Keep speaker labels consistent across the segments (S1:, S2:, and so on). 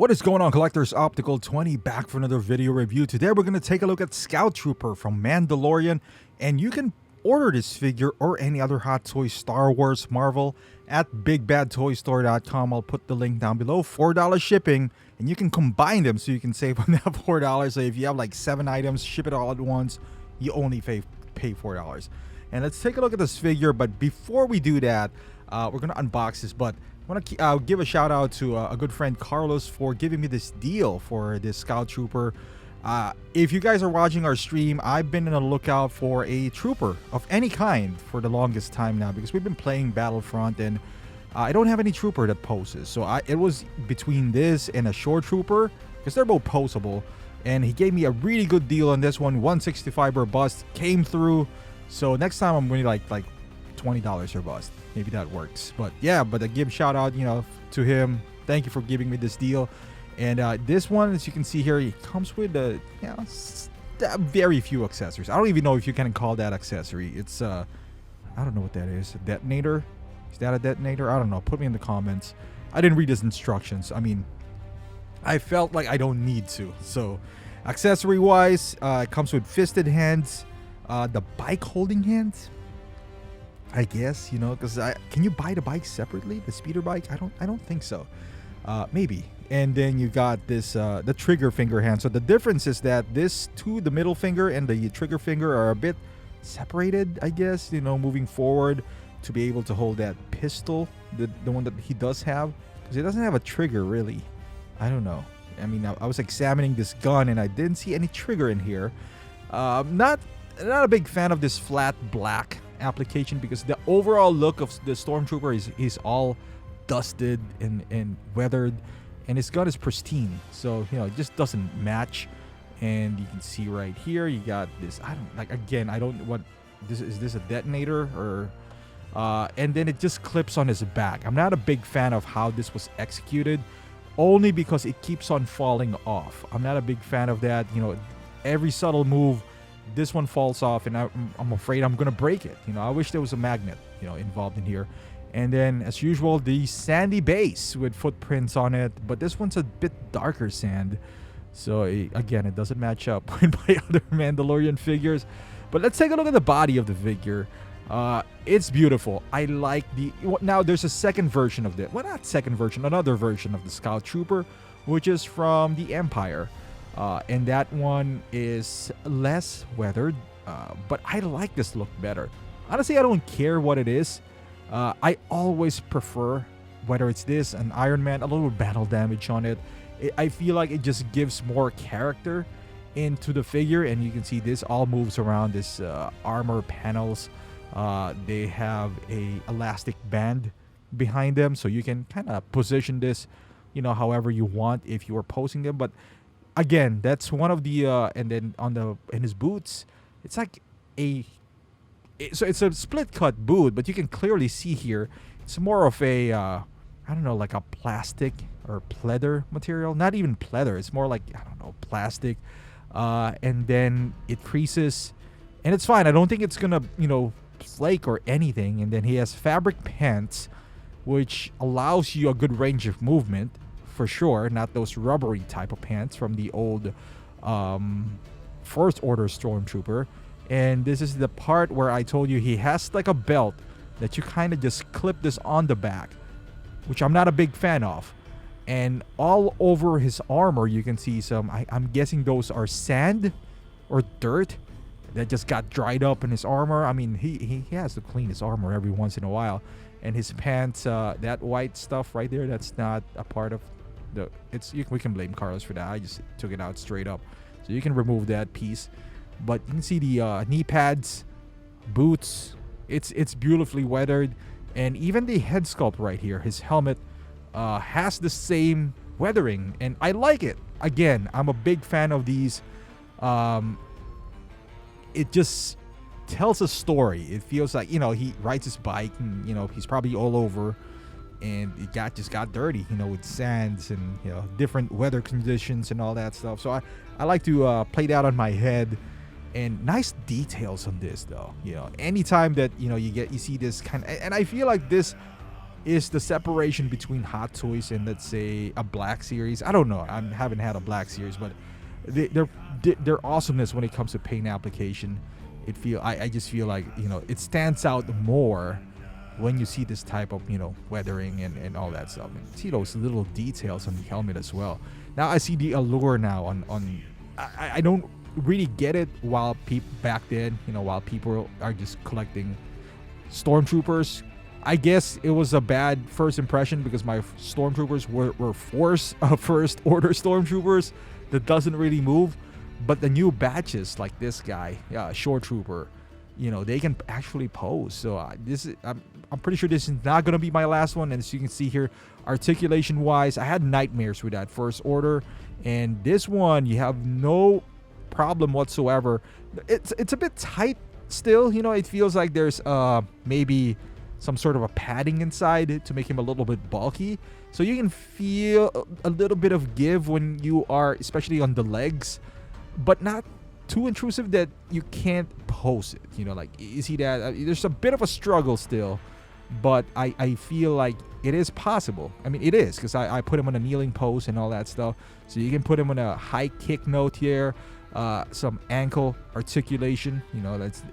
S1: What is going on, collectors? Optical 20 back for another video review. Today we're going to take a look at Scout Trooper from Mandalorian, and you can order this figure or any other Hot Toys Star Wars Marvel at bigbadtoystore.com. I'll put the link down below. $4 shipping, and you can combine them so you can save on that $4. So if you have like 7 items, ship it all at once, you only pay $4. And let's take a look at this figure, but before we do that, we're going to unbox this, but I want to give a shout out to a good friend Carlos for giving me this deal for this Scout Trooper. If you guys are watching our stream, I've been on the lookout for a trooper of any kind for the longest time now because we've been playing Battlefront and I don't have any trooper that poses. So it was between this and a shore trooper because they're both posable. And he gave me a really good deal on this one. 165 per bust came through. So next time I'm going to like $20 per bust. Maybe that works. But yeah, but I give shout out, to him. Thank you for giving me this deal. And this one, as you can see here, it comes with very few accessories. I don't even know if you can call that accessory. It's I don't know what that is. A detonator? Is that a detonator? I don't know. Put me in the comments. I didn't read his instructions. I mean, I felt like I don't need to. So accessory wise, it comes with fisted hands, the bike holding hands, I guess, because can you buy the bike separately, the speeder bike? I don't think so. Maybe. And then you got this the trigger finger hand. So the difference is that the middle finger and the trigger finger are a bit separated, I guess, moving forward to be able to hold that pistol, the one that he does have, because he doesn't have a trigger really. I don't know. I mean, I was examining this gun and I didn't see any trigger in here. Not a big fan of this flat black application because the overall look of the Stormtrooper is all dusted and weathered, and his gun is pristine, so it just doesn't match. And you can see right here you got this, I don't what this is. This a detonator or and then it just clips on his back. I'm not a big fan of how this was executed, only because it keeps on falling off. I'm not a big fan of that. Every subtle move, this one falls off, and I'm afraid I'm gonna break it. I wish there was a magnet involved in here. And then, as usual, the sandy base with footprints on it, but this one's a bit darker sand, so again, it doesn't match up with my other Mandalorian figures. But let's take a look at the body of the figure. It's beautiful. I like now there's a second version of it. Well, not second version, another version of the Scout Trooper, which is from the Empire. And that one is less weathered, but I like this look better. Honestly, I don't care what it is. I always prefer, whether it's this, an Iron Man, a little battle damage on it. I feel like it just gives more character into the figure, and you can see this all moves around this armor panels. They have a elastic band behind them, so you can kind of position this, however you want if you are posing them. But again, that's one of the and then in his boots, it's like it's a split cut boot, but you can clearly see here it's more of a I don't know, like a plastic or pleather material. Not even pleather, it's more like, I don't know, plastic. And then it creases, and it's fine. I don't think it's gonna flake or anything. And then he has fabric pants, which allows you a good range of movement for sure, not those rubbery type of pants from the old First Order Stormtrooper. And this is the part where I told you he has like a belt that you kind of just clip this on the back, which I'm not a big fan of. And all over his armor you can see some, I'm guessing those are sand or dirt that just got dried up in his armor. I mean, he has to clean his armor every once in a while. And his pants, that white stuff right there, that's not a part of we can blame Carlos for that. I just took it out straight up, so you can remove that piece. But you can see the knee pads, boots. It's beautifully weathered, and even the head sculpt right here, his helmet, has the same weathering, and I like it. Again, I'm a big fan of these. It just tells a story. It feels like he rides his bike, and he's probably all over. And it just got dirty, with sands and different weather conditions and all that stuff. So I like to play that on my head. And nice details on this, though. Anytime that you see this kind of, and I feel like this is the separation between Hot Toys and, let's say, a Black Series. I don't know. I haven't had a Black Series, but their awesomeness when it comes to paint application. I just feel like, it stands out more when you see this type of, weathering and all that stuff. And see those little details on the helmet as well. Now I see the allure now on I don't really get it while back then, while people are just collecting stormtroopers. I guess it was a bad first impression because my stormtroopers were first order stormtroopers that doesn't really move. But the new batches like this guy, shore trooper, they can actually pose. So I'm pretty sure this is not gonna be my last one. And as you can see here, articulation wise, I had nightmares with that first order, and this one you have no problem whatsoever. It's a bit tight still. It feels like there's maybe some sort of a padding inside to make him a little bit bulky. So you can feel a little bit of give when you are, especially on the legs, but not too intrusive that you can't pose it. Like you see that there's a bit of a struggle still, but I feel like it is possible. I mean, it is, because I put him on a kneeling pose and all that stuff. So you can put him on a high kick note here, some ankle articulation.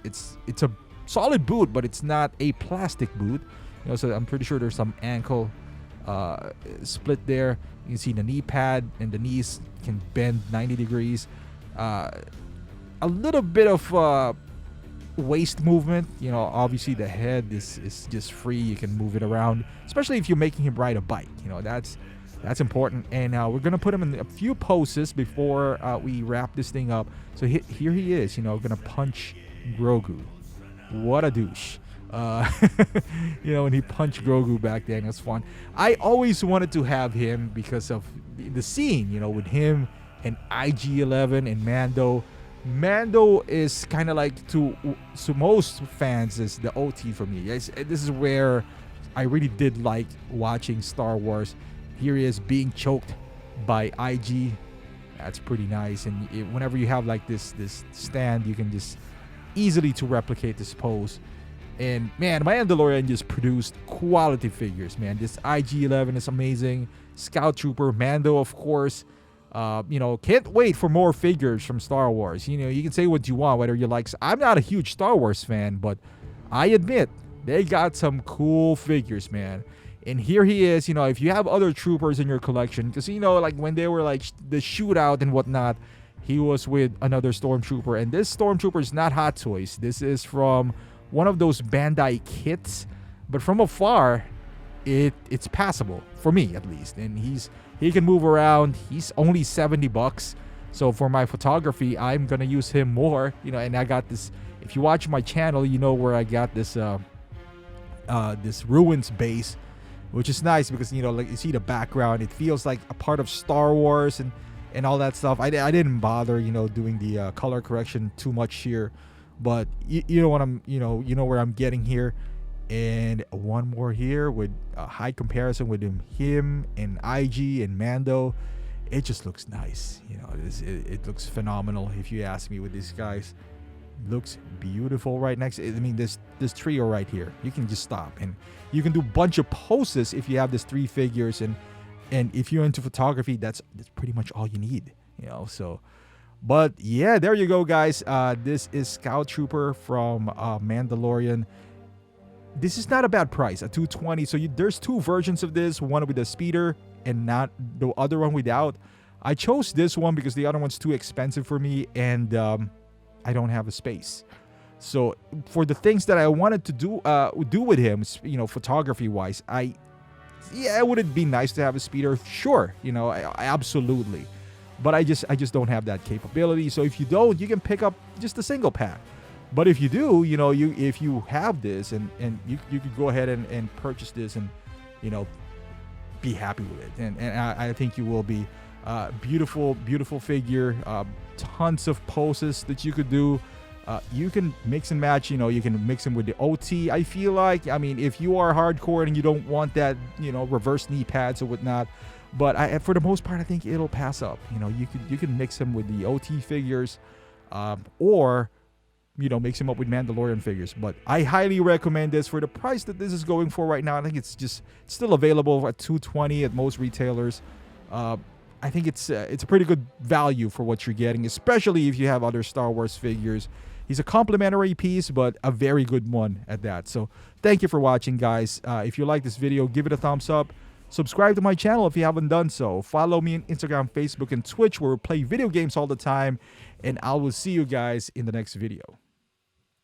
S1: It's a solid boot, but it's not a plastic boot. So I'm pretty sure there's some ankle split there. You can see the knee pad, and the knees can bend 90 degrees. A little bit of waist movement. Obviously the head is just free. You can move it around, especially if you're making him ride a bike. That's important. And we're gonna put him in a few poses before we wrap this thing up. So here he is. Gonna punch Grogu. What a douche. When he punched Grogu back then, it was fun. I always wanted to have him because of the scene, with him and IG-11 and Mando. Mando is kind of like, to most fans, is the OT for me. This is where I really did like watching Star Wars. Here he is being choked by IG. That's pretty nice. And whenever you have like this stand, you can just easily to replicate this pose. And man, Mandalorian just produced quality figures, man. This IG-11 is amazing. Scout Trooper, Mando, of course. Can't wait for more figures from Star Wars. You can say what you want, whether you like. I'm not a huge Star Wars fan, but I admit they got some cool figures, man. And here he is. If you have other troopers in your collection, because like when they were like the shootout and whatnot, he was with another stormtrooper, and this stormtrooper is not Hot Toys. This is from one of those Bandai kits, but from afar, it's passable for me at least. And he can move around. He's only $70, so for my photography, I'm gonna use him more. And I got this. If you watch my channel, you know where I got this this ruins base, which is nice because like you see the background, it feels like a part of Star Wars and all that stuff. I didn't bother doing the color correction too much here, but you know what I'm where I'm getting here. And one more here with a high comparison with him and IG and Mando. It just looks nice. It looks phenomenal if you ask me with these guys. Looks beautiful right next. I mean, this trio right here, you can just stop and you can do a bunch of poses if you have these three figures. And if you're into photography, that's pretty much all you need. So. But yeah, there you go, guys. This is Scout Trooper from Mandalorian. This is not a bad price at $220. So there's two versions of this, one with a speeder and not the other one without. I chose this one because the other one's too expensive for me, and I don't have a space. So for the things that I wanted to do with him, photography wise, it would be nice to have a speeder, sure, absolutely. But I just don't have that capability. So if you don't, you can pick up just a single pack. But if you do, if you have this and you could go ahead and purchase this and, be happy with it. And I think you will be. Beautiful figure. Tons of poses that you could do. You can mix and match. You can mix them with the OT. I feel like, if you are hardcore and you don't want that, reverse knee pads or whatnot. But for the most part, I think it'll pass up. You can mix them with the OT figures, or mix him up with Mandalorian figures. But I highly recommend this for the price that this is going for right now. I think it's still available at $220 at most retailers. I think it's a pretty good value for what you're getting, especially if you have other Star Wars figures. He's a complimentary piece, but a very good one at that. So thank you for watching, guys. If you like this video, give it a thumbs up. Subscribe to my channel if you haven't done so. Follow me on Instagram, Facebook, and Twitch, where we play video games all the time. And I will see you guys in the next video.